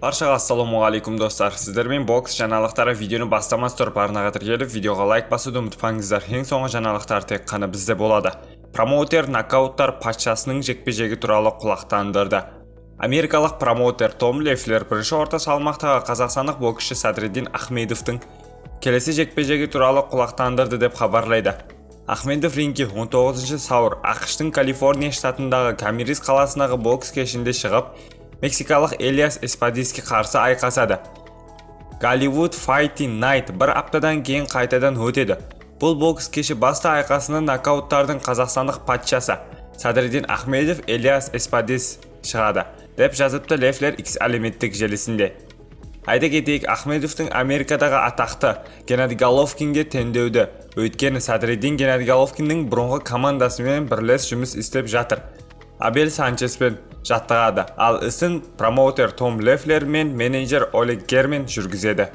Баршаға ассалаумағалейкум достар. Сіздермен бокс жаңалықтары видеоны бастамас тұрып арнаға тіркеліп, видеоға лайк басуды ұмытпаңыздар. Ең соңғы жаңалықтар тек қана бізде болады. Промоутер нокауттар патшасының жекпе-жегі туралы құлақтандырды. Америкалық промоутер Том Леффлер бірінші орта салмақтағы қазақстандық боксшы Садриддин Ахмедовтың келесі жекпе-жегі туралы құлақтандырды деп хабарлайды. Ахмедов рингке 19 сәуір ақш-тың Калифорния штатындағы Камерис қаласындағы бокс кешінде шығып, мексикалық Элиас Эспадиске қарсы айқасады. Голливуд Fighting Night бір аптадан кейін қайтадан өтеді. Бұл бокс кеші басты айқасында нокауттардың қазақстандық патшасы Садриддин Ахмедов Элиас Эспадис шығады, деп жазыпты Леффлер X әлеуметтік желісінде. Айта кетейік, Ахмедовтың Америкадағы атақты Геннадий Головкинге теңдеуді. Өйткені Садриддин Геннадий Головкиннің бұрынғы командасымен бірлес жұмыс істеп жатыр. Абель Санчеспен жаттығады, ал ісін промоутер Том Леффлер мен менеджер Олег Гермен жүргізеді.